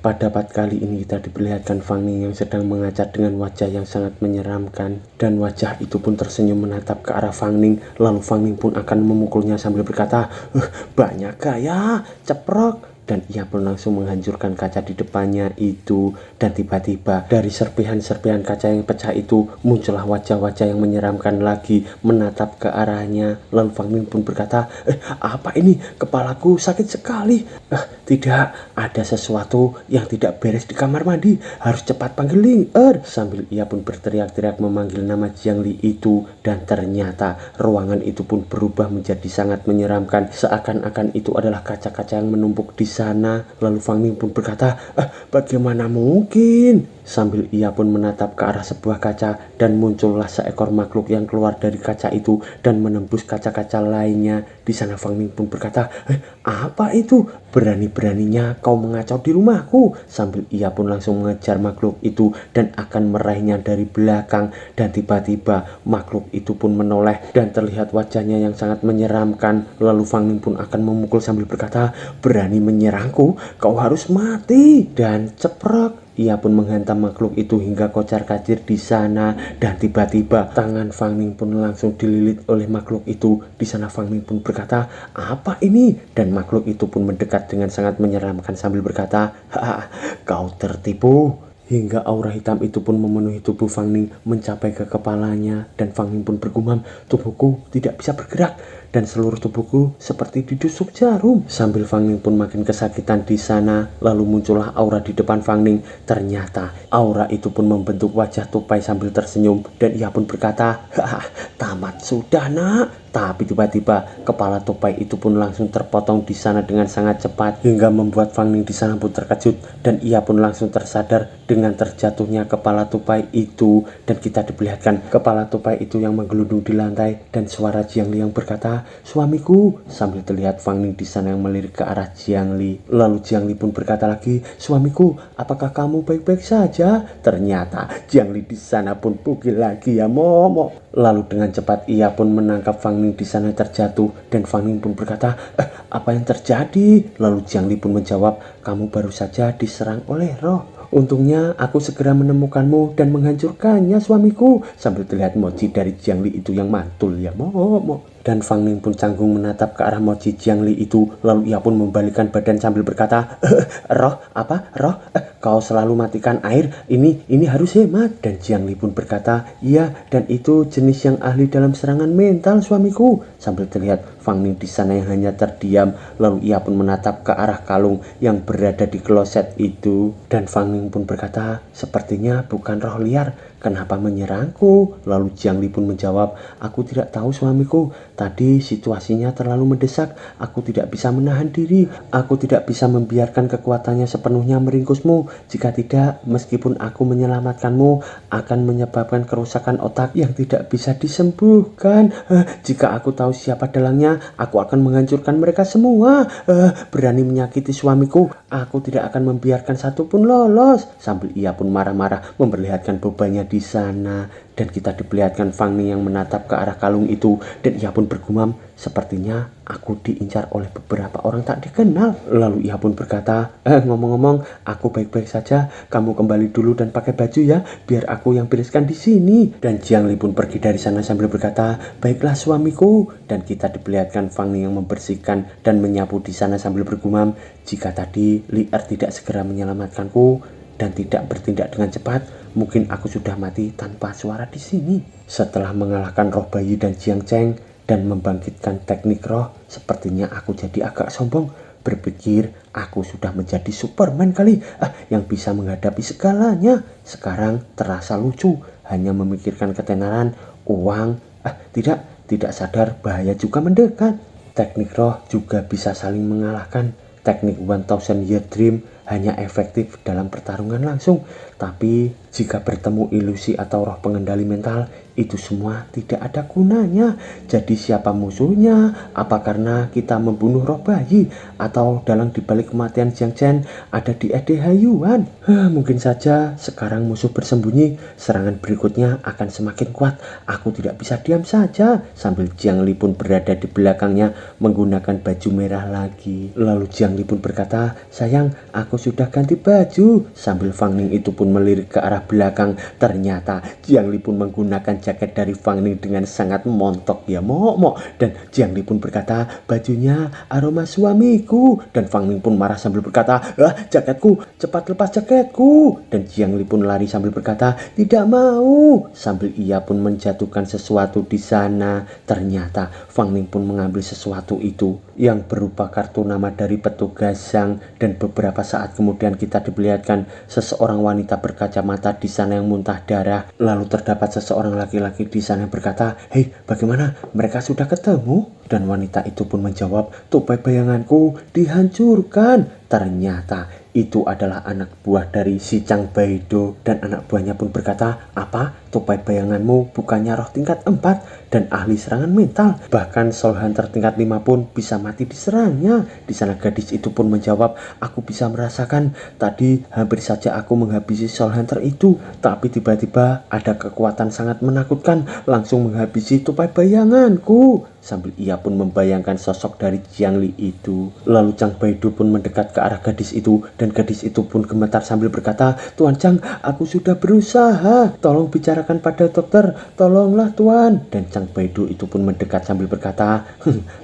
Pada part kali ini kita diperlihatkan Fang Ning yang sedang mengacat dengan wajah yang sangat menyeramkan. Dan wajah itu pun tersenyum menatap ke arah Fang Ning. Lalu Fang Ning pun akan memukulnya sambil berkata, banyak gaya, ceprok. Dan ia pun langsung menghancurkan kaca di depannya itu. Dan tiba-tiba dari serpihan-serpihan kaca yang pecah itu muncullah wajah-wajah yang menyeramkan lagi menatap ke arahnya. Lalu Fang Ning pun berkata, apa ini? Kepalaku sakit sekali. Tidak, ada sesuatu yang tidak beres di kamar mandi. Harus cepat panggil Ling Er. Sambil ia pun berteriak-teriak memanggil nama Jiang Li itu. Dan ternyata ruangan itu pun berubah menjadi sangat menyeramkan. Seakan-akan itu adalah kaca-kaca yang menumpuk di sana. Lalu Fang Ning pun berkata, bagaimana mungkin? Sambil ia pun menatap ke arah sebuah kaca dan muncullah seekor makhluk yang keluar dari kaca itu dan menembus kaca-kaca lainnya. Di sana Fang Ning pun berkata, apa itu? Berani-beraninya kau mengacau di rumahku. Sambil ia pun langsung mengejar makhluk itu dan akan meraihnya dari belakang. Dan tiba-tiba makhluk itu pun menoleh dan terlihat wajahnya yang sangat menyeramkan. Lalu Fang Ning pun akan memukul sambil berkata, berani menyerangku, kau harus mati. Dan ceprok, ia pun menghantam makhluk itu hingga kocar-kacir di sana. Dan tiba-tiba tangan Fang Ning pun langsung dililit oleh makhluk itu. Di sana Fang Ning pun berkata, apa ini? Dan makhluk itu pun mendekat dengan sangat menyeramkan sambil berkata, kau tertipu. Hingga aura hitam itu pun memenuhi tubuh Fang Ning mencapai ke kepalanya. Dan Fang Ning pun bergumam, tubuhku tidak bisa bergerak dan seluruh tubuhku seperti didusuk jarum. Sambil Fang Ning pun makin kesakitan di sana. Lalu muncullah aura di depan Fang Ning. Ternyata aura itu pun membentuk wajah tupai sambil tersenyum. Dan ia pun berkata, tamat sudah nak. Tapi tiba-tiba kepala tupai itu pun langsung terpotong di sana dengan sangat cepat hingga membuat Fang Ning di sana pun terkejut dan ia pun langsung tersadar dengan terjatuhnya kepala tupai itu. Dan kita diperlihatkan kepala tupai itu yang menggelundung di lantai dan suara Jiang Li yang berkata, suamiku. Sambil terlihat Fang Ning di sana yang melirik ke arah Jiang Li. Lalu Jiang Li pun berkata lagi, suamiku, apakah kamu baik-baik saja? Ternyata Jiang Li di sana pun bugil lagi ya Momo. Lalu dengan cepat ia pun menangkap Fang Ning di sana terjatuh dan Fang Ning pun berkata, apa yang terjadi? Lalu Jiang Li pun menjawab, kamu baru saja diserang oleh roh. Untungnya aku segera menemukanmu dan menghancurkannya suamiku. Sambil terlihat mochi dari Jiang Li itu yang mantul ya Momo. Dan Fang Ning pun canggung menatap ke arah mochi Jiang Li itu. Lalu ia pun membalikkan badan sambil berkata, roh apa? Roh? Kau selalu matikan air. Ini harus hemat. Dan Jiang Li pun berkata, iya, dan itu jenis yang ahli dalam serangan mental suamiku. Sambil terlihat Fang Ning di sana yang hanya terdiam. Lalu ia pun menatap ke arah kalung yang berada di kloset itu. Dan Fang Ning pun berkata, sepertinya bukan roh liar. Kenapa menyerangku? Lalu Jiang Li pun menjawab, aku tidak tahu suamiku. Tadi situasinya terlalu mendesak. Aku tidak bisa menahan diri. Aku tidak bisa membiarkan kekuatannya sepenuhnya meringkusmu. Jika tidak, meskipun aku menyelamatkanmu, akan menyebabkan kerusakan otak yang tidak bisa disembuhkan. Jika aku tahu siapa dalangnya, aku akan menghancurkan mereka semua. Berani menyakiti suamiku, aku tidak akan membiarkan satupun lolos. Sambil ia pun marah-marah memperlihatkan bebannya di sana. Dan kita diperlihatkan Fang Ning yang menatap ke arah kalung itu dan ia pun bergumam, sepertinya aku diincar oleh beberapa orang tak dikenal. Lalu ia pun berkata, ngomong-ngomong, aku baik-baik saja. Kamu kembali dulu dan pakai baju ya, biar aku yang bereskan di sini. Dan Jiang Li pun pergi dari sana sambil berkata, baiklah suamiku. Dan kita diperlihatkan Fang Ning yang membersihkan dan menyapu di sana sambil bergumam, jika tadi Li Er tidak segera menyelamatkanku dan tidak bertindak dengan cepat, mungkin aku sudah mati tanpa suara di sini. Setelah mengalahkan roh bayi dan Jiang Cheng dan membangkitkan teknik roh, sepertinya aku jadi agak sombong. Berpikir aku sudah menjadi Superman kali, yang bisa menghadapi segalanya. Sekarang terasa lucu, hanya memikirkan ketenaran, uang, tidak sadar bahaya juga mendekat. Teknik roh juga bisa saling mengalahkan. Teknik 1000 Year Dream hanya efektif dalam pertarungan langsung, tapi jika bertemu ilusi atau roh pengendali mental, itu semua tidak ada gunanya. Jadi siapa musuhnya? Apa karena kita membunuh roh bayi? Atau dalam dibalik kematian Jiang Chen ada di EDH Yuan? Mungkin saja sekarang musuh bersembunyi, serangan berikutnya akan semakin kuat. Aku tidak bisa diam saja. Sambil Jiang Li pun berada di belakangnya menggunakan baju merah lagi. Lalu Jiang Li pun berkata, sayang, aku sudah ganti baju. Sambil Fang Ning itu pun melirik ke arah belakang. Ternyata Jiang Li pun menggunakan jaket dari Fang Ning dengan sangat montok ya mok. Dan Jiang Li pun berkata, bajunya aroma suamiku. Dan Fang Ning pun marah sambil berkata, jaketku, cepat lepas jaketku. Dan Jiang Li pun lari sambil berkata, tidak mau. Sambil ia pun menjatuhkan sesuatu di sana. Ternyata Fang Ning pun mengambil sesuatu itu yang berupa kartu nama dari petugas Zhang. Dan beberapa saat kemudian kita diperlihatkan seseorang wanita berkacamata di sana yang muntah darah. Lalu terdapat seseorang laki-laki di sana yang berkata, hei, bagaimana? Mereka sudah ketemu? Dan wanita itu pun menjawab, tupai bayanganku dihancurkan. Ternyata itu adalah anak buah dari si Chang Baido. Dan anak buahnya pun berkata, apa? Tupai bayanganmu bukannya roh tingkat 4 dan ahli serangan mental. Bahkan Soul Hunter tingkat 5 pun bisa mati diserangnya. Di sana gadis itu pun menjawab, aku bisa merasakan tadi hampir saja aku menghabisi Soul Hunter itu. Tapi tiba-tiba ada kekuatan sangat menakutkan langsung menghabisi tupai bayanganku. Sambil ia pun membayangkan sosok dari Jiang Li itu. Lalu Chang Baido pun mendekat ke arah gadis itu. Dan gadis itu pun gemetar sambil berkata, Tuan Chang, aku sudah berusaha. Tolong bicarakan pada dokter. Tolonglah Tuan. Dan Chang Baido itu pun mendekat sambil berkata,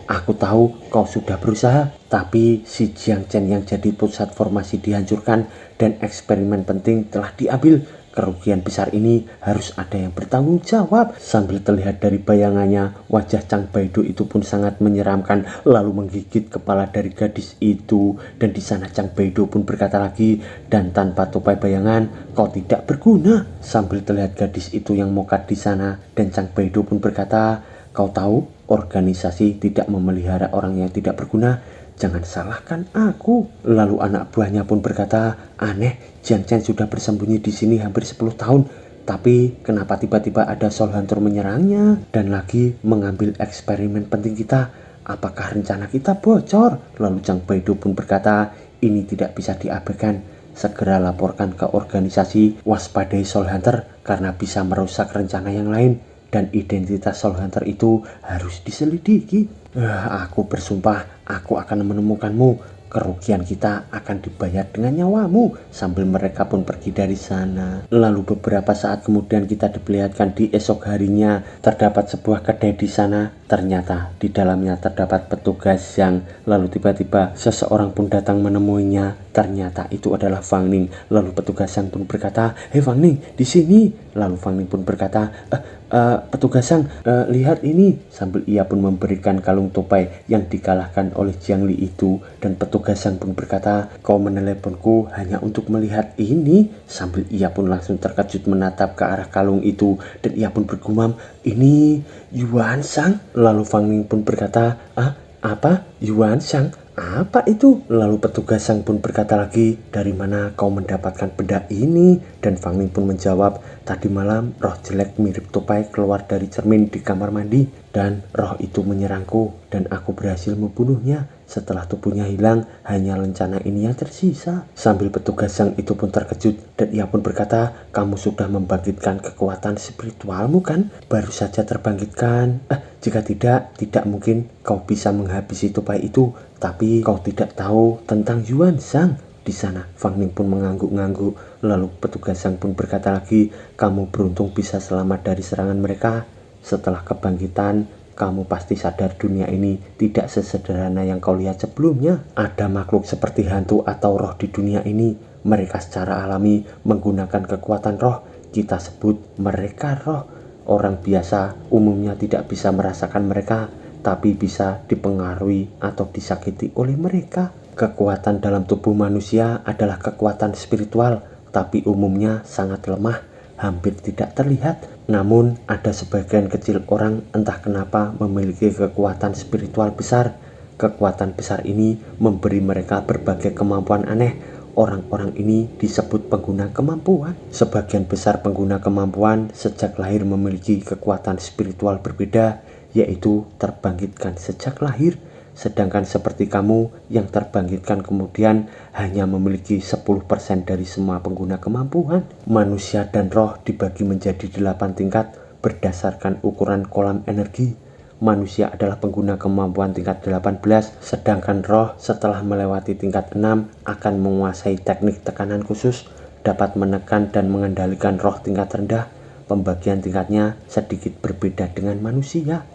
aku tahu kau sudah berusaha. Tapi si Jiang Chen yang jadi pusat formasi dihancurkan. Dan eksperimen penting telah diambil. Kerugian besar ini harus ada yang bertanggung jawab. Sambil terlihat dari bayangannya, wajah Chang Baido itu pun sangat menyeramkan, lalu menggigit kepala dari gadis itu. Dan di sana Chang Baido pun berkata lagi, dan tanpa tupai bayangan, kau tidak berguna. Sambil terlihat gadis itu yang mokat di sana, dan Chang Baido pun berkata, kau tahu, organisasi tidak memelihara orang yang tidak berguna. Jangan salahkan aku. Lalu anak buahnya pun berkata, aneh, Jiang Chen sudah bersembunyi di sini hampir 10 tahun. Tapi kenapa tiba-tiba ada Soul Hunter menyerangnya dan lagi mengambil eksperimen penting kita? Apakah rencana kita bocor? Lalu Chang Baido pun berkata, ini tidak bisa diabaikan. Segera laporkan ke organisasi, waspadai Soul Hunter karena bisa merusak rencana yang lain. Dan identitas Soul Hunter itu harus diselidiki. Aku bersumpah, aku akan menemukanmu. Kerugian kita akan dibayar dengan nyawamu. Sambil mereka pun pergi dari sana. Lalu beberapa saat kemudian kita diperlihatkan di esok harinya terdapat sebuah kedai di sana. Ternyata di dalamnya terdapat petugas Zhang. Lalu tiba-tiba seseorang pun datang menemuinya. Ternyata itu adalah Fang Ning. Lalu petugas Zhang pun berkata, hei Fang Ning, di sini. Lalu Fang Ning pun berkata, petugas Zhang, lihat ini. Sambil ia pun memberikan kalung tupai yang dikalahkan oleh Jiang Li itu. Dan petugas Zhang pun berkata, kau meneleponku hanya untuk melihat ini. Sambil ia pun langsung terkejut menatap ke arah kalung itu. Dan ia pun bergumam, ini Yuan Shang. Lalu Fang Ning pun berkata, apa? Yuan Shang? Apa itu? Lalu petugas Zhang pun berkata lagi, dari mana kau mendapatkan benda ini? Dan Fang Ning pun menjawab, tadi malam roh jelek mirip tupai keluar dari cermin di kamar mandi. Dan roh itu menyerangku dan aku berhasil membunuhnya. Setelah tubuhnya hilang, hanya lencana ini yang tersisa. Sambil petugas Zhang itu pun terkejut dan ia pun berkata, kamu sudah membangkitkan kekuatan spiritualmu kan? Baru saja terbangkitkan. Jika tidak mungkin kau bisa menghabisi tupai itu. Tapi kau tidak tahu tentang Yuan Shang. Di sana Fang Ning pun mengangguk-ngangguk. Lalu petugas Zhang pun berkata lagi, kamu beruntung bisa selamat dari serangan mereka. Setelah kebangkitan, kamu pasti sadar dunia ini tidak sesederhana yang kau lihat sebelumnya. Ada makhluk seperti hantu atau roh di dunia ini. Mereka secara alami menggunakan kekuatan roh. Kita sebut mereka roh. Orang biasa umumnya tidak bisa merasakan mereka, tapi bisa dipengaruhi atau disakiti oleh mereka. Kekuatan dalam tubuh manusia adalah kekuatan spiritual, tapi umumnya sangat lemah, hampir tidak terlihat. Namun ada sebagian kecil orang entah kenapa memiliki kekuatan spiritual besar. Kekuatan besar ini memberi mereka berbagai kemampuan aneh. Orang-orang ini disebut pengguna kemampuan. Sebagian besar pengguna kemampuan sejak lahir memiliki kekuatan spiritual berbeda, yaitu terbangkitkan sejak lahir. Sedangkan seperti kamu yang terbangkitkan kemudian hanya memiliki 10% dari semua pengguna kemampuan. Manusia dan roh dibagi menjadi 8 tingkat berdasarkan ukuran kolam energi. manusia adalah pengguna kemampuan tingkat 18, sedangkan roh setelah melewati tingkat 6 akan menguasai teknik tekanan khusus, dapat menekan dan mengendalikan roh tingkat rendah. Pembagian tingkatnya sedikit berbeda dengan manusia.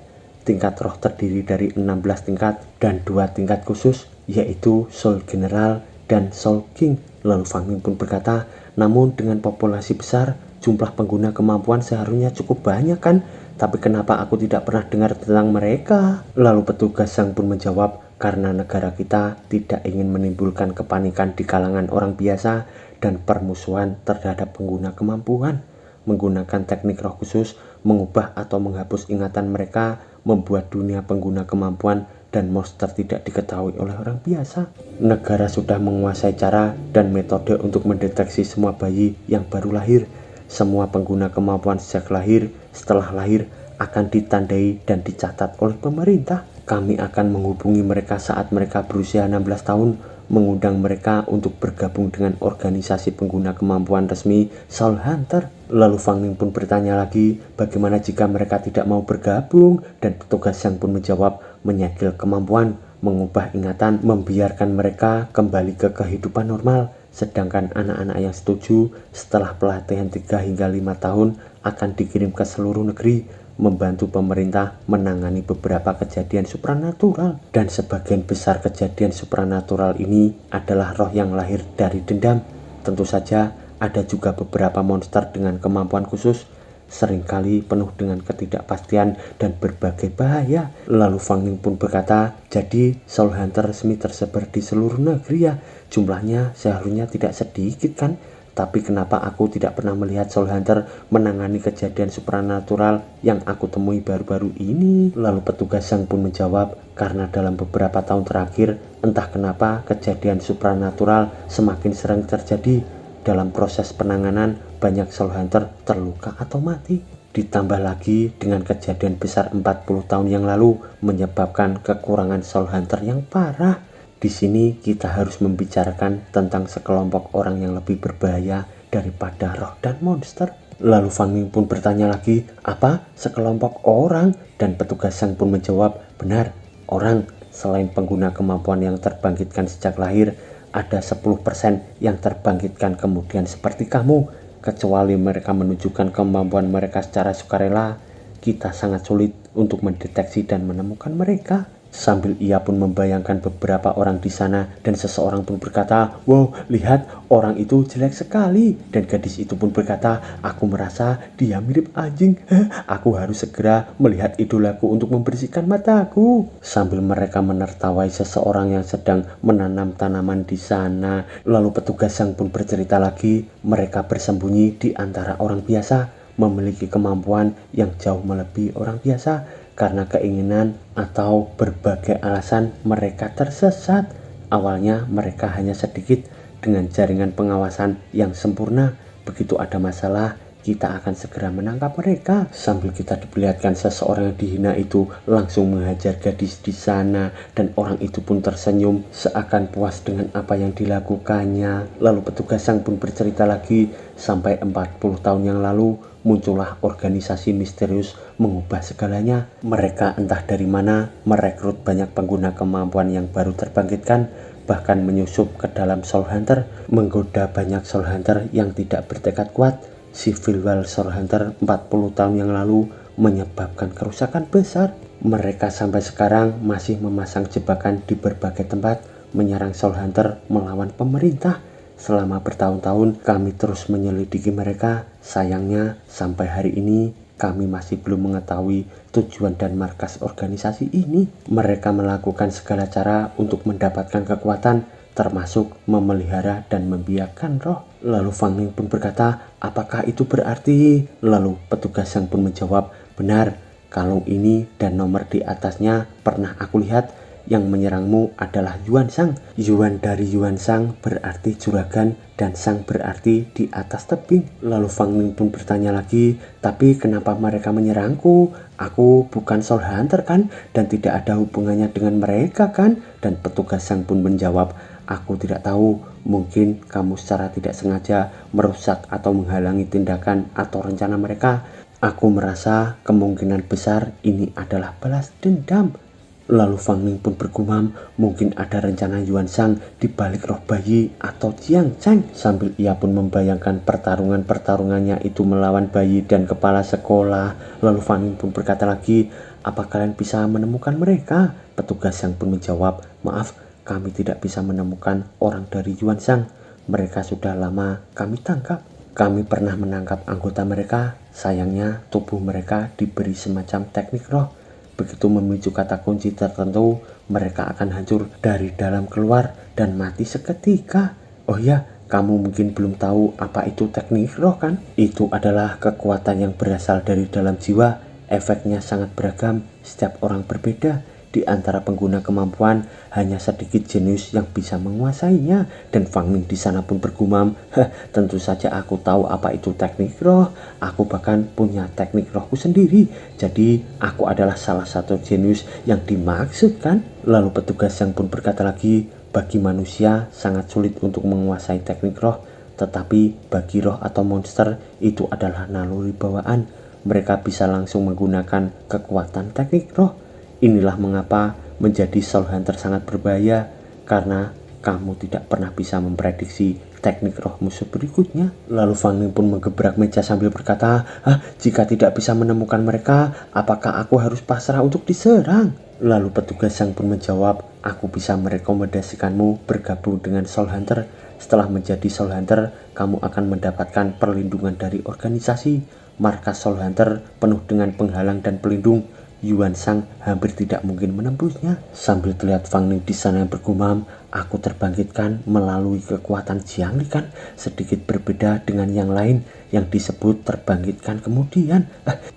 Tingkat roh terdiri dari 16 tingkat dan 2 tingkat khusus, yaitu Soul General dan Soul King. Lalu Fang Ning pun berkata, namun dengan populasi besar, jumlah pengguna kemampuan seharusnya cukup banyak kan? Tapi kenapa aku tidak pernah dengar tentang mereka? Lalu petugas Zhang pun menjawab, karena negara kita tidak ingin menimbulkan kepanikan di kalangan orang biasa dan permusuhan terhadap pengguna kemampuan. Menggunakan teknik roh khusus, mengubah atau menghapus ingatan mereka, membuat dunia pengguna kemampuan dan monster tidak diketahui oleh orang biasa. Negara sudah menguasai cara dan metode untuk mendeteksi semua bayi yang baru lahir. Semua pengguna kemampuan sejak lahir, setelah lahir, akan ditandai dan dicatat oleh pemerintah. Kami akan menghubungi mereka saat mereka berusia 16 tahun, mengundang mereka untuk bergabung dengan organisasi pengguna kemampuan resmi Soul Hunter. Lalu Fang Ning pun bertanya lagi, bagaimana jika mereka tidak mau bergabung? Dan petugas Zhang pun menjawab, menyegel kemampuan, mengubah ingatan, membiarkan mereka kembali ke kehidupan normal. Sedangkan anak-anak yang setuju setelah pelatihan 3 hingga 5 tahun akan dikirim ke seluruh negeri, membantu pemerintah menangani beberapa kejadian supranatural. Dan sebagian besar kejadian supranatural ini adalah roh yang lahir dari dendam. Tentu saja ada juga beberapa monster dengan kemampuan khusus, seringkali penuh dengan ketidakpastian dan berbagai bahaya. Lalu Fang Ning pun berkata, jadi Soul Hunter resmi tersebar di seluruh negeri ya? Jumlahnya seharusnya tidak sedikit kan? Tapi kenapa aku tidak pernah melihat Soul Hunter menangani kejadian supranatural yang aku temui baru-baru ini? Lalu petugas Zhang pun menjawab, karena dalam beberapa tahun terakhir, entah kenapa kejadian supranatural semakin sering terjadi. Dalam proses penanganan, banyak Soul Hunter terluka atau mati. Ditambah lagi dengan kejadian besar 40 tahun yang lalu menyebabkan kekurangan Soul Hunter yang parah. Di sini kita harus membicarakan tentang sekelompok orang yang lebih berbahaya daripada roh dan monster. Lalu Fang Ning pun bertanya lagi, apa sekelompok orang? Dan petugas Zhang pun menjawab, benar, orang. Selain pengguna kemampuan yang terbangkitkan sejak lahir, ada 10% yang terbangkitkan kemudian seperti kamu. Kecuali mereka menunjukkan kemampuan mereka secara sukarela, kita sangat sulit untuk mendeteksi dan menemukan mereka. Sambil ia pun membayangkan beberapa orang di sana, dan seseorang pun berkata, wow, lihat, orang itu jelek sekali. Dan gadis itu pun berkata, aku merasa dia mirip anjing. Aku harus segera melihat idolaku untuk membersihkan mataku. Sambil mereka menertawai seseorang yang sedang menanam tanaman di sana. Lalu petugas Zhang pun bercerita lagi, mereka bersembunyi di antara orang biasa, memiliki kemampuan yang jauh melebihi orang biasa. Karena keinginan atau berbagai alasan mereka tersesat. Awalnya mereka hanya sedikit dengan jaringan pengawasan yang sempurna. Begitu ada masalah, kita akan segera menangkap mereka. Sambil kita diperlihatkan seseorang yang dihina itu langsung menghajar gadis di sana, dan orang itu pun tersenyum seakan puas dengan apa yang dilakukannya. Lalu petugas Zhang pun bercerita lagi, sampai 40 tahun yang lalu muncullah organisasi misterius mengubah segalanya. Mereka entah dari mana merekrut banyak pengguna kemampuan yang baru terbangkitkan, bahkan menyusup ke dalam Soul Hunter, menggoda banyak Soul Hunter yang tidak bertekad kuat. Civil War Soul Hunter 40 tahun yang lalu menyebabkan kerusakan besar. Mereka sampai sekarang masih memasang jebakan di berbagai tempat, menyerang Soul Hunter melawan pemerintah. Selama bertahun-tahun kami terus menyelidiki mereka. Sayangnya sampai hari ini kami masih belum mengetahui tujuan dan markas organisasi ini. Mereka melakukan segala cara untuk mendapatkan kekuatan, termasuk memelihara dan membiarkan roh. Lalu Fang Ning pun berkata, apakah itu berarti? Lalu petugas Zhang pun menjawab, benar, kalung ini dan nomor di atasnya pernah aku lihat. Yang menyerangmu adalah Yuan Shang. Yuan dari Yuan Shang berarti juragan, dan Shang berarti di atas tebing. Lalu Fang Ning pun bertanya lagi, tapi kenapa mereka menyerangku? Aku bukan Soul Hunter kan, dan tidak ada hubungannya dengan mereka kan? Dan petugas Shang pun menjawab, aku tidak tahu, mungkin kamu secara tidak sengaja merusak atau menghalangi tindakan atau rencana mereka. Aku merasa kemungkinan besar ini adalah balas dendam. Lalu Fang Ning pun bergumam, mungkin ada rencana Yuan Shang di balik roh bayi atau Jiang Cheng. Sambil ia pun membayangkan pertarungannya itu melawan bayi dan kepala sekolah. Lalu Fang Ning pun berkata lagi, apa kalian bisa menemukan mereka? Petugas yang pun menjawab, maaf, kami tidak bisa menemukan orang dari Yuan Shang. Mereka sudah lama kami tangkap. Kami pernah menangkap anggota mereka, sayangnya tubuh mereka diberi semacam teknik roh. Begitu memicu kata kunci tertentu, mereka akan hancur dari dalam keluar dan mati seketika. Oh ya, kamu mungkin belum tahu apa itu teknik roh kan? Itu adalah kekuatan yang berasal dari dalam jiwa. Efeknya sangat beragam, setiap orang berbeda. Di antara pengguna kemampuan, hanya sedikit jenius yang bisa menguasainya. Dan Fang Ning di sana pun bergumam, tentu saja aku tahu apa itu teknik roh. Aku bahkan punya teknik rohku sendiri. Jadi aku adalah salah satu jenius yang dimaksudkan. Lalu petugas yang pun berkata lagi, bagi manusia sangat sulit untuk menguasai teknik roh. Tetapi bagi roh atau monster itu adalah naluri bawaan. Mereka bisa langsung menggunakan kekuatan teknik roh. Inilah mengapa menjadi Soul Hunter sangat berbahaya, karena kamu tidak pernah bisa memprediksi teknik roh musuh berikutnya. Lalu Fang Ning pun menggebrak meja sambil berkata, jika tidak bisa menemukan mereka, apakah aku harus pasrah untuk diserang? Lalu petugas yang pun menjawab, aku bisa merekomendasikanmu bergabung dengan Soul Hunter. Setelah menjadi Soul Hunter, kamu akan mendapatkan perlindungan dari organisasi. Markas Soul Hunter penuh dengan penghalang dan pelindung. Yuan Shang hampir tidak mungkin menembusnya. Sambil terlihat Fang Ning di sana yang bergumam, aku terbangkitkan melalui kekuatan Jiang Li kan, sedikit berbeda dengan yang lain yang disebut terbangkitkan kemudian.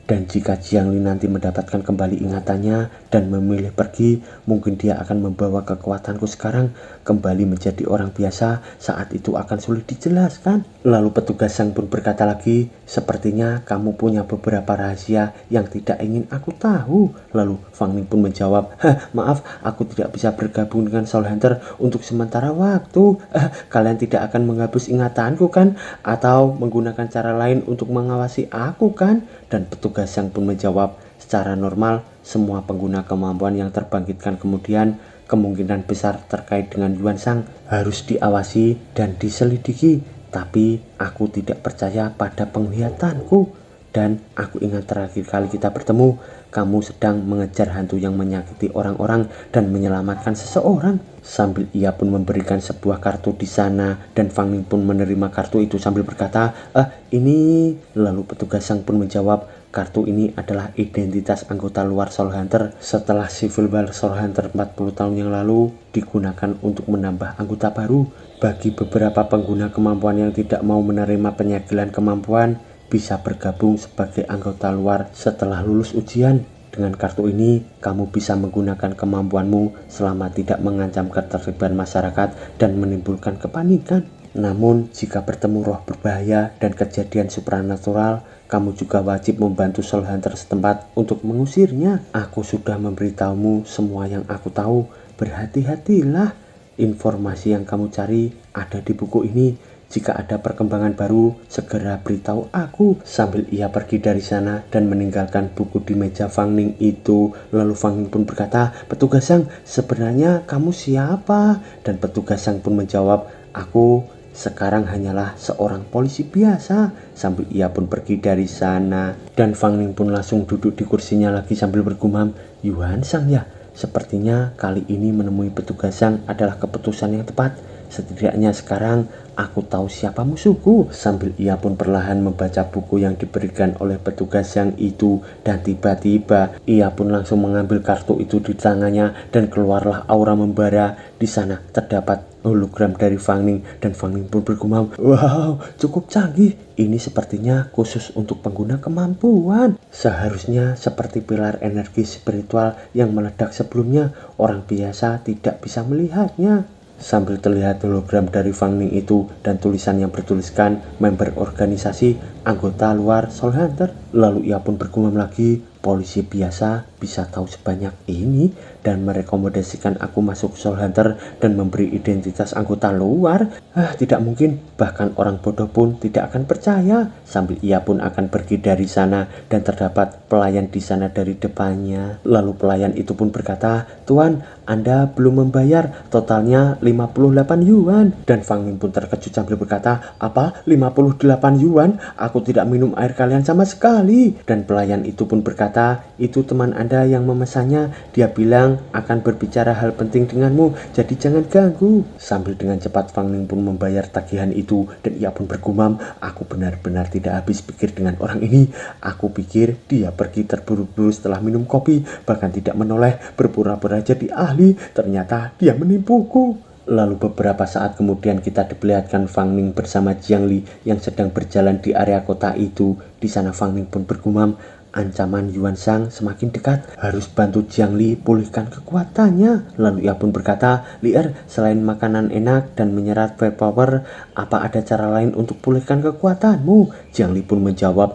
Dan jika Jiang Li nanti mendapatkan kembali ingatannya dan memilih pergi, mungkin dia akan membawa kekuatanku sekarang kembali menjadi orang biasa. Saat itu akan sulit dijelaskan. Lalu petugas yang pun berkata lagi, sepertinya kamu punya beberapa rahasia yang tidak ingin aku tahu. Lalu Fang Ning pun menjawab, maaf, aku tidak bisa bergabung dengan Soul Hunter untuk sementara waktu. Kalian tidak akan menghapus ingatanku kan? Atau menggunakan cara lain untuk mengawasi aku kan? Dan petugas yang pun menjawab, secara normal semua pengguna kemampuan yang terbangkitkan kemudian kemungkinan besar terkait dengan Yuan Shang harus diawasi dan diselidiki. Tapi aku tidak percaya pada penglihatanku. Dan aku ingat terakhir kali kita bertemu, kamu sedang mengejar hantu yang menyakiti orang-orang dan menyelamatkan seseorang. Sambil ia pun memberikan sebuah kartu di sana, dan Fang Ning pun menerima kartu itu sambil berkata, ini. Lalu petugas yang pun menjawab, kartu ini adalah identitas anggota luar Soul Hunter setelah Civil War Soul Hunter 40 tahun yang lalu digunakan untuk menambah anggota baru. Bagi beberapa pengguna kemampuan yang tidak mau menerima penyegelan kemampuan, bisa bergabung sebagai anggota luar setelah lulus ujian. Dengan kartu ini, kamu bisa menggunakan kemampuanmu selama tidak mengancam ketertiban masyarakat dan menimbulkan kepanikan. Namun, jika bertemu roh berbahaya dan kejadian supranatural, kamu juga wajib membantu Soul Hunter setempat untuk mengusirnya. Aku sudah memberitahumu semua yang aku tahu. Berhati-hatilah. Informasi yang kamu cari ada di buku ini. Jika ada perkembangan baru, segera beritahu aku. Sambil ia pergi dari sana dan meninggalkan buku di meja Fang Ning itu. Lalu Fang Ning pun berkata, petugas Yang, sebenarnya kamu siapa? Dan petugas Yang pun menjawab, aku sekarang hanyalah seorang polisi biasa. Sambil ia pun pergi dari sana. Dan Fang Ning pun langsung duduk di kursinya lagi sambil bergumam, Yuan Shang ya? Sepertinya kali ini menemui petugas Yang adalah keputusan yang tepat. Setidaknya sekarang aku tahu siapa musuhku. Sambil ia pun perlahan membaca buku yang diberikan oleh petugas Yang itu. Dan tiba-tiba ia pun langsung mengambil kartu itu di tangannya. Dan keluarlah aura membara. Di sana terdapat hologram dari Fang Ning. Dan Fang Ning pun bergumam, wow, cukup canggih. Ini sepertinya khusus untuk pengguna kemampuan. Seharusnya seperti pilar energi spiritual yang meledak sebelumnya. Orang biasa tidak bisa melihatnya. Sambil terlihat hologram dari Fang Ning itu dan tulisan yang bertuliskan member organisasi anggota luar Soul Hunter. Lalu ia pun bergumam lagi, polisi biasa bisa tahu sebanyak ini dan merekomendasikan aku masuk Soul Hunter dan memberi identitas anggota luar? Tidak mungkin, bahkan orang bodoh pun tidak akan percaya. Sambil ia pun akan pergi dari sana dan terdapat pelayan di sana dari depannya. Lalu pelayan itu pun berkata, "Tuan, Anda belum membayar, totalnya 58 yuan." Dan Fang Ning pun terkejut sambil berkata, "Apa? 58 yuan? Aku tidak minum air kalian sama sekali." Dan pelayan itu pun berkata, "Itu teman Anda yang memesannya. Dia bilang akan berbicara hal penting denganmu, jadi jangan ganggu." Sambil dengan cepat Fang Ning pun membayar tagihan itu dan ia pun bergumam, "Aku benar-benar tidak habis pikir dengan orang ini. Aku pikir dia pergi terburu-buru setelah minum kopi, bahkan tidak menoleh, berpura-pura jadi ahli. Ternyata dia menipuku." Lalu beberapa saat kemudian kita diperlihatkan Fang Ning bersama Jiang Li yang sedang berjalan di area kota itu. Di sana Fang Ning pun bergumam, ancaman Yuan Shang semakin dekat, harus bantu Jiang Li pulihkan kekuatannya. Lalu ia pun berkata, "Li selain makanan enak dan menyerap power, apa ada cara lain untuk pulihkan kekuatanmu?" Jiang Li pun menjawab,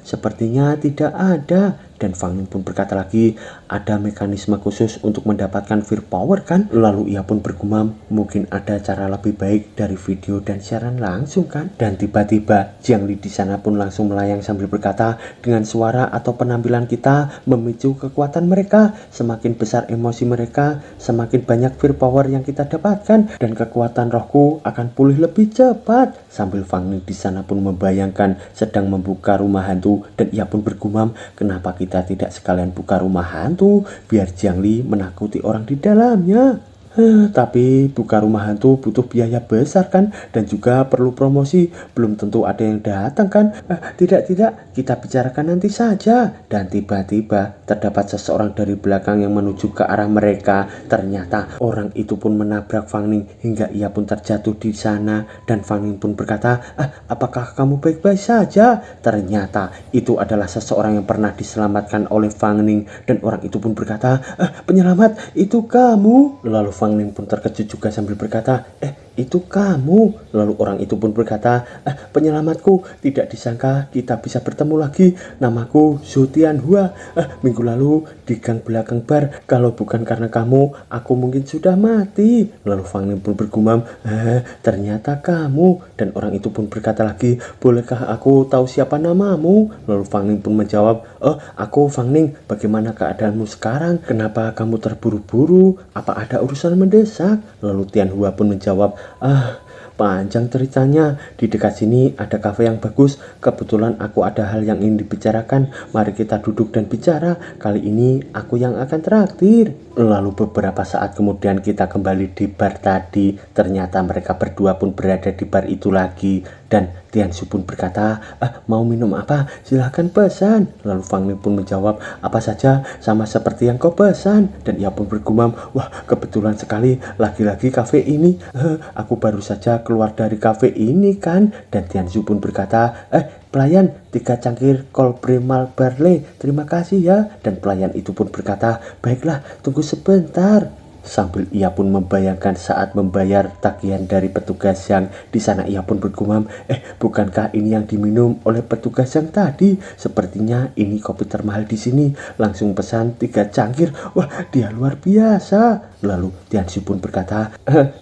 sepertinya tidak ada." Dan Fang Ning pun berkata lagi, "Ada mekanisme khusus untuk mendapatkan Fear Power kan?" Lalu ia pun bergumam, "Mungkin ada cara lebih baik dari video dan siaran langsung kan?" Dan tiba-tiba Jiang Li di sana pun langsung melayang sambil berkata, "Dengan suara atau penampilan kita memicu kekuatan mereka. Semakin besar emosi mereka, semakin banyak Fear Power yang kita dapatkan dan kekuatan rohku akan pulih lebih cepat." Sambil Fang Ning di sana pun membayangkan sedang membuka rumah hantu dan ia pun bergumam, "Kenapa kita tidak sekalian buka rumah hantu biar Jiang Li menakuti orang di dalamnya?" Tapi buka rumah hantu butuh biaya besar kan, dan juga perlu promosi, belum tentu ada yang datang kan. Tidak, kita bicarakan nanti saja." Dan tiba-tiba terdapat seseorang dari belakang yang menuju ke arah mereka. Ternyata orang itu pun menabrak Fang Ning hingga ia pun terjatuh di sana. Dan Fang Ning pun berkata, "Apakah kamu baik-baik saja?" Ternyata itu adalah seseorang yang pernah diselamatkan oleh Fang Ning. Dan orang itu pun berkata, "Penyelamat, itu kamu?" Lalu Fang Ning pun terkejut juga sambil berkata, "Itu kamu?" Lalu orang itu pun berkata, "Penyelamatku, tidak disangka kita bisa bertemu lagi. Namaku Zhou Tianhua. Minggu lalu di gang belakang bar. Kalau bukan karena kamu, aku mungkin sudah mati." Lalu Fang Ning pun bergumam, "Ternyata kamu." Dan orang itu pun berkata lagi, "Bolehkah aku tahu siapa namamu?" Lalu Fang Ning pun menjawab, "Aku Fang Ning. Bagaimana keadaanmu sekarang? Kenapa kamu terburu-buru? Apa ada urusan mendesak?" Lalu Tianhua pun menjawab, "Panjang ceritanya. Di dekat sini ada kafe yang bagus. Kebetulan aku ada hal yang ingin dibicarakan. Mari kita duduk dan bicara. Kali ini aku yang akan traktir." Lalu beberapa saat kemudian kita kembali di bar tadi. Ternyata mereka berdua pun berada di bar itu lagi. Dan Tiansu pun berkata, "Mau minum apa? Silahkan pesan." Lalu Fang Ning pun menjawab, "Apa saja, sama seperti yang kau pesan." Dan ia pun bergumam, "Wah, kebetulan sekali, lagi-lagi kafe ini. Aku baru saja keluar dari kafe ini kan." Dan Tiansu pun berkata, "Pelayan, 3 cangkir cold brew malt barley, terima kasih ya." Dan pelayan itu pun berkata, "Baiklah, tunggu sebentar." Sambil ia pun membayangkan saat membayar tagihan dari petugas yang di sana, ia pun bergumam, bukankah ini yang diminum oleh petugas yang tadi? Sepertinya ini kopi termahal di sini. Langsung pesan 3 cangkir. Wah, dia luar biasa." Lalu Tianxu pun berkata,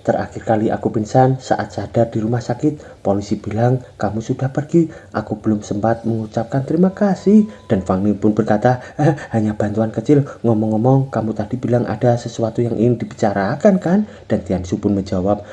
"Terakhir kali aku pingsan saat sadar di rumah sakit. Polisi bilang kamu sudah pergi. Aku belum sempat mengucapkan terima kasih." Dan Fang Ning pun berkata, "Hanya bantuan kecil. Ngomong-ngomong, kamu tadi bilang ada sesuatu yang ingin dibicarakan kan?" Dan Tianxu pun menjawab,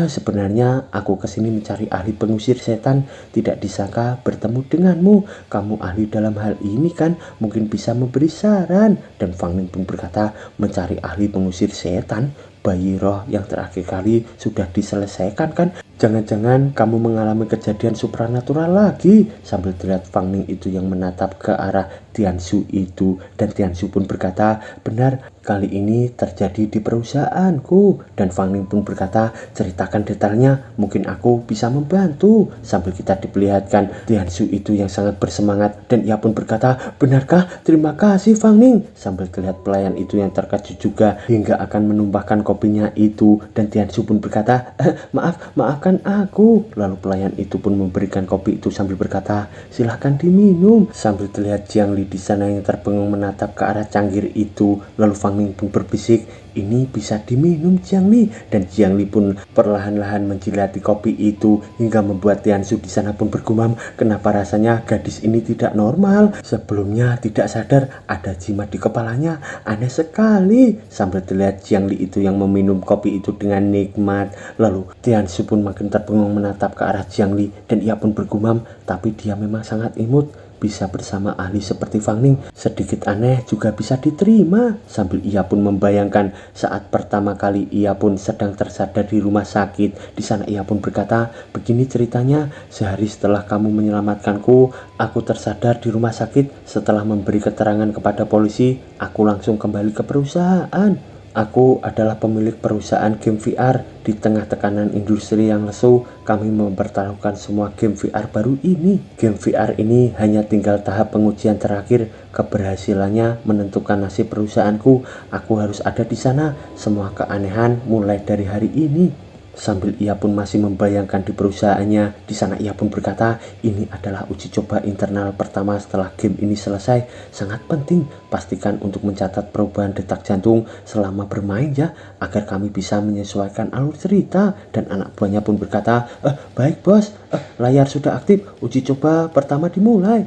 "Sebenarnya aku kesini mencari ahli pengusir setan. Tidak disangka bertemu denganmu. Kamu ahli dalam hal ini kan, mungkin bisa memberi saran." Dan Fang Ning pun berkata, "Mencari ahli pengusir setan? Bayi roh yang terakhir kali sudah diselesaikan kan? Jangan-jangan kamu mengalami kejadian supranatural lagi?" Sambil terlihat Fang Ning itu yang menatap ke arah Tianxu itu. Dan Tianxu pun berkata, "Benar, kali ini terjadi di perusahaanku." Dan Fang Ning pun berkata, "Ceritakan detailnya, mungkin aku bisa membantu." Sambil kita diperlihatkan Tianxu itu yang sangat bersemangat dan ia pun berkata, "Benarkah? Terima kasih Fang Ning." Sambil terlihat pelayan itu yang terkejut juga hingga akan menumpahkan kopinya itu. Dan Tianxu pun berkata, Maaf, maafkan aku. Lalu pelayan itu pun memberikan kopi itu sambil berkata, silahkan diminum. Sambil terlihat Jiang Li di sana yang terbengung menatap ke arah cangkir itu. Lalu Fang Ning pun berbisik, ini bisa diminum Jiang Li. Dan Jiang Li pun perlahan-lahan menjilati kopi itu hingga membuat Tianshu di sana pun bergumam, kenapa rasanya gadis ini tidak normal. Sebelumnya tidak sadar ada jimat di kepalanya, aneh sekali. Sambil terlihat Jiang Li itu yang meminum kopi itu dengan nikmat. Lalu Tianshu pun makin terbengung menatap ke arah Jiang Li dan ia pun bergumam, tapi dia memang sangat imut. Bisa bersama ahli seperti Fang Ning sedikit aneh juga bisa diterima. Sambil ia pun membayangkan saat pertama kali ia pun sedang tersadar di rumah sakit. Di sana ia pun berkata, begini ceritanya, sehari setelah kamu menyelamatkanku, aku tersadar di rumah sakit. Setelah memberi keterangan kepada polisi, aku langsung kembali ke perusahaan. Aku adalah pemilik perusahaan game VR. Di tengah tekanan industri yang lesu, kami mempertaruhkan semua game VR baru ini. Game VR ini hanya tinggal tahap pengujian terakhir. Keberhasilannya menentukan nasib perusahaanku. Aku harus ada di sana. Semua keanehan mulai dari hari ini. Sambil ia pun masih membayangkan di perusahaannya, di sana ia pun berkata, ini adalah uji coba internal pertama setelah game ini selesai. Sangat penting, pastikan untuk mencatat perubahan detak jantung selama bermain ya, agar kami bisa menyesuaikan alur cerita. Dan anak buahnya pun berkata, baik bos, layar sudah aktif, uji coba pertama dimulai.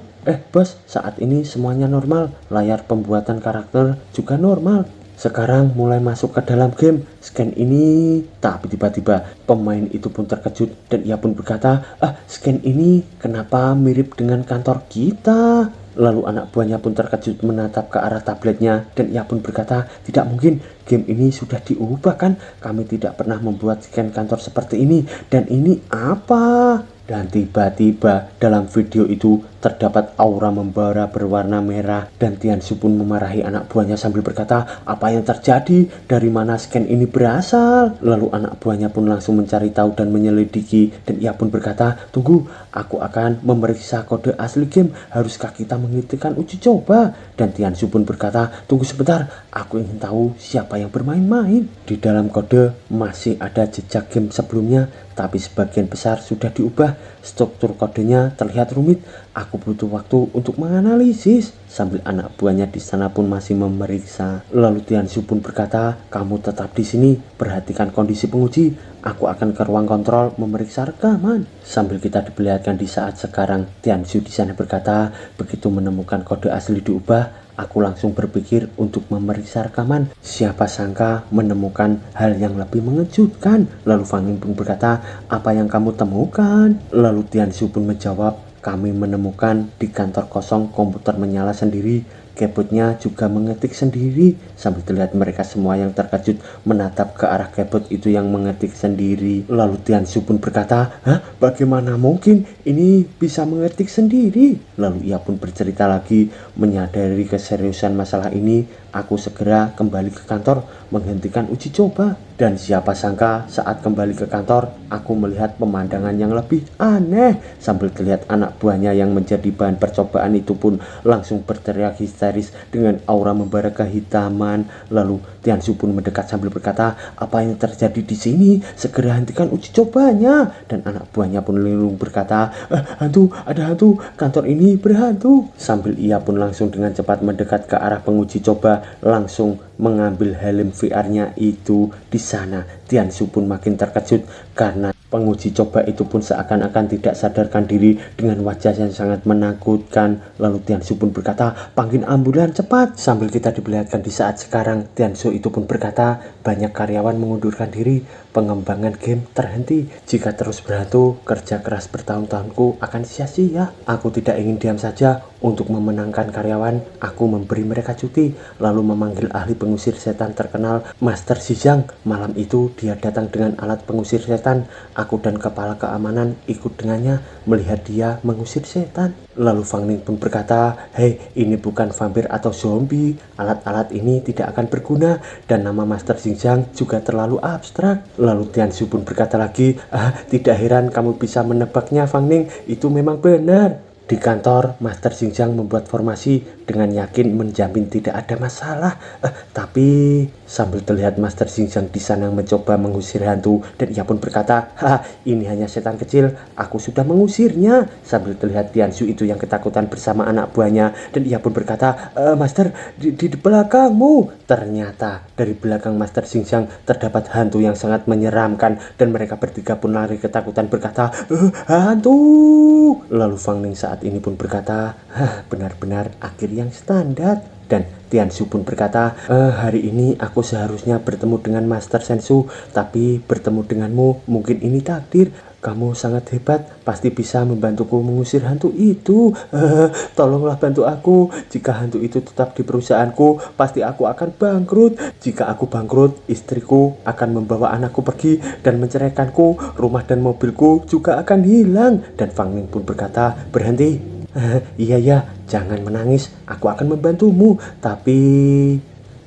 Bos, saat ini semuanya normal, layar pembuatan karakter juga normal. Sekarang mulai masuk ke dalam game, scan ini. Tapi tiba-tiba pemain itu pun terkejut dan ia pun berkata, scan ini kenapa mirip dengan kantor kita? Lalu anak buahnya pun terkejut menatap ke arah tabletnya dan ia pun berkata, tidak mungkin, game ini sudah diubah kan? Kami tidak pernah membuat scan kantor seperti ini. Dan ini apa? Dan tiba-tiba dalam video itu terdapat aura membara berwarna merah dan Tianshu pun memarahi anak buahnya sambil berkata, apa yang terjadi? Dari mana scan ini berasal? Lalu anak buahnya pun langsung mencari tahu dan menyelidiki dan ia pun berkata, tunggu, aku akan memeriksa kode asli game. Haruskah kita menghentikan uji coba? Dan Tianshu pun berkata, tunggu sebentar, aku ingin tahu siapa yang bermain-main. Di dalam kode masih ada jejak game sebelumnya, tapi sebagian besar sudah diubah. Struktur kodenya terlihat rumit. Aku butuh waktu untuk menganalisis. Sambil anak buahnya di sana pun masih memeriksa. Lalu Tianshu pun berkata, kamu tetap di sini, perhatikan kondisi penguji. Aku akan ke ruang kontrol memeriksa rekaman. Sambil kita diperlihatkan di saat sekarang, Tianshu di sana berkata, begitu menemukan kode asli diubah, aku langsung berpikir untuk memeriksa rekaman. Siapa sangka menemukan hal yang lebih mengejutkan. Lalu Fang Ning pun berkata, apa yang kamu temukan? Lalu Tianshu pun menjawab, kami menemukan di kantor kosong komputer menyala sendiri. Keyboardnya juga mengetik sendiri. Sambil terlihat mereka semua yang terkejut menatap ke arah keyboard itu yang mengetik sendiri. Lalu Tianshu pun berkata, bagaimana mungkin ini bisa mengetik sendiri? Lalu ia pun bercerita lagi, menyadari keseriusan masalah ini, aku segera kembali ke kantor menghentikan uji coba. Dan siapa sangka saat kembali ke kantor, aku melihat pemandangan yang lebih aneh. Sambil terlihat anak buahnya yang menjadi bahan percobaan itu pun langsung berteriak histeris dengan aura membara kehitaman. Lalu Tianshu pun mendekat sambil berkata, apa yang terjadi di sini? Segera hentikan uji cobanya. Dan anak buahnya pun linglung berkata, hantu, ada hantu, kantor ini berhantu. Sambil ia pun langsung dengan cepat mendekat ke arah penguji coba, langsung mengambil helm VR-nya itu. Di sana Tianshu pun makin terkejut karena penguji coba itu pun seakan-akan tidak sadarkan diri dengan wajah yang sangat menakutkan. Lalu Tianshu pun berkata, panggil ambulan cepat. Sambil kita diperlihatkan di saat sekarang, Tianshu itu pun berkata, banyak karyawan mengundurkan diri, pengembangan game terhenti. Jika terus berhantu, kerja keras bertahun-tahunku akan sia-sia. Aku tidak ingin diam saja. Untuk memenangkan karyawan, aku memberi mereka cuti, lalu memanggil ahli pengusir setan terkenal, Master Zhang. Malam itu dia datang dengan alat pengusir setan. Aku dan kepala keamanan ikut dengannya melihat dia mengusir setan. Lalu Fang Ning pun berkata, hei, ini bukan vampir atau zombie. Alat-alat ini tidak akan berguna dan nama Master Zhang juga terlalu abstrak. Lalu Tianshu pun berkata lagi, tidak heran kamu bisa menebaknya Fang Ning, itu memang benar. Di kantor, Master Xingjiang membuat formasi dengan yakin menjamin tidak ada masalah. Tapi sambil terlihat Master Xingjiang di sana mencoba mengusir hantu dan ia pun berkata, "Ha, ini hanya setan kecil, aku sudah mengusirnya." Sambil terlihat Tianshu itu yang ketakutan bersama anak buahnya dan ia pun berkata, "Master, di belakangmu." Ternyata dari belakang Master Xingjiang terdapat hantu yang sangat menyeramkan dan mereka bertiga pun lari ketakutan berkata, "Hantu!" Lalu Fang Ning saat ini pun berkata, benar-benar akhir yang standar. Dan Tianshu pun berkata, hari ini aku seharusnya bertemu dengan Master Sensu, tapi bertemu denganmu mungkin ini takdir. Kamu sangat hebat, pasti bisa membantuku mengusir hantu itu. Tolonglah bantu aku. Jika hantu itu tetap di perusahaanku, pasti aku akan bangkrut. Jika aku bangkrut, istriku akan membawa anakku pergi dan menceraikanku. Rumah dan mobilku juga akan hilang. Dan Fang Ning pun berkata, berhenti. Iya, jangan menangis. Aku akan membantumu. Tapi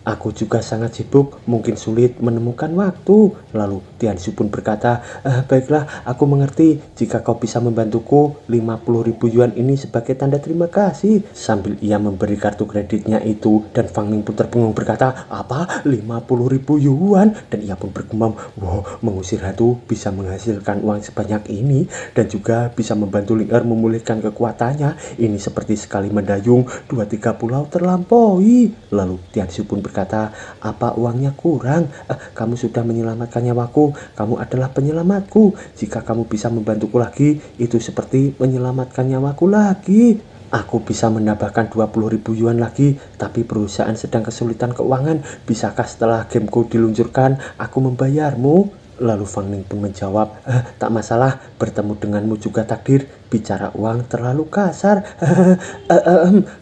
aku juga sangat sibuk, mungkin sulit menemukan waktu. Lalu Tianshu pun berkata, baiklah, aku mengerti. Jika kau bisa membantuku, 50.000 yuan ini sebagai tanda terima kasih. Sambil ia memberi kartu kreditnya itu, dan Fang Ning pun terpengung berkata, apa? 50.000 yuan? Dan ia pun bergumam, wow, mengusir hantu bisa menghasilkan uang sebanyak ini, dan juga bisa membantu Ling Er memulihkan kekuatannya. Ini seperti sekali mendayung, 2-3 pulau terlampaui. Lalu Tianshu pun berkata, apa uangnya kurang? Kamu sudah menyelamatkan nyawaku, kamu adalah penyelamatku. Jika kamu bisa membantuku lagi, itu seperti menyelamatkan nyawaku lagi. Aku bisa menambahkan 20.000 yuan lagi, tapi perusahaan sedang kesulitan keuangan. Bisakah setelah gameku diluncurkan, aku membayarmu? Lalu Fang Ning pun menjawab, tak masalah, bertemu denganmu juga takdir. Bicara uang terlalu kasar.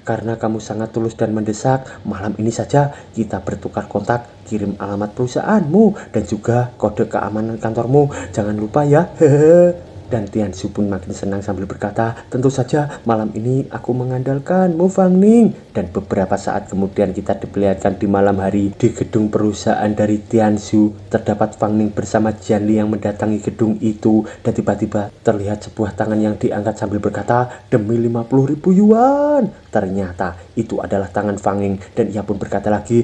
Karena kamu sangat tulus dan mendesak, malam ini saja kita bertukar kontak, kirim alamat perusahaanmu dan juga kode keamanan kantormu. Jangan lupa ya. Dan Tianshu pun makin senang sambil berkata, tentu saja malam ini aku mengandalkanmu, Fang Ning. Dan beberapa saat kemudian kita diperlihatkan di malam hari di gedung perusahaan dari Tianshu. Terdapat Fang Ning bersama Jianli yang mendatangi gedung itu. Dan tiba-tiba terlihat sebuah tangan yang diangkat sambil berkata, demi 50.000 yuan. Ternyata itu adalah tangan Fang Ning. Dan ia pun berkata lagi,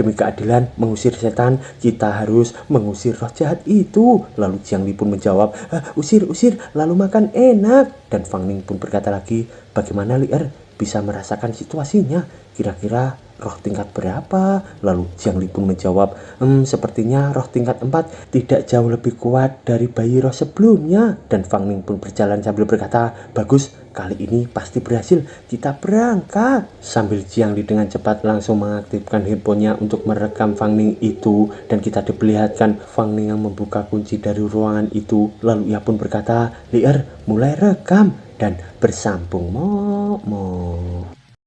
demi keadilan mengusir setan, kita harus mengusir roh jahat itu. Lalu Jiangli pun menjawab, usir, lalu makan enak. Dan Fang Ning pun berkata lagi, bagaimana Li Er bisa merasakan situasinya? Kira-kira roh tingkat berapa? Lalu Jiangli pun menjawab, sepertinya roh tingkat 4 tidak jauh lebih kuat dari bayi roh sebelumnya. Dan Fang Ning pun berjalan sambil berkata, bagus, kali ini pasti berhasil, kita berangkat. Sambil Jiangli dengan cepat langsung mengaktifkan handphonenya untuk merekam Fang Ning itu. Dan kita diperlihatkan Fang Ning yang membuka kunci dari ruangan itu. Lalu ia pun berkata, Li Er, mulai rekam. Dan bersambung mo.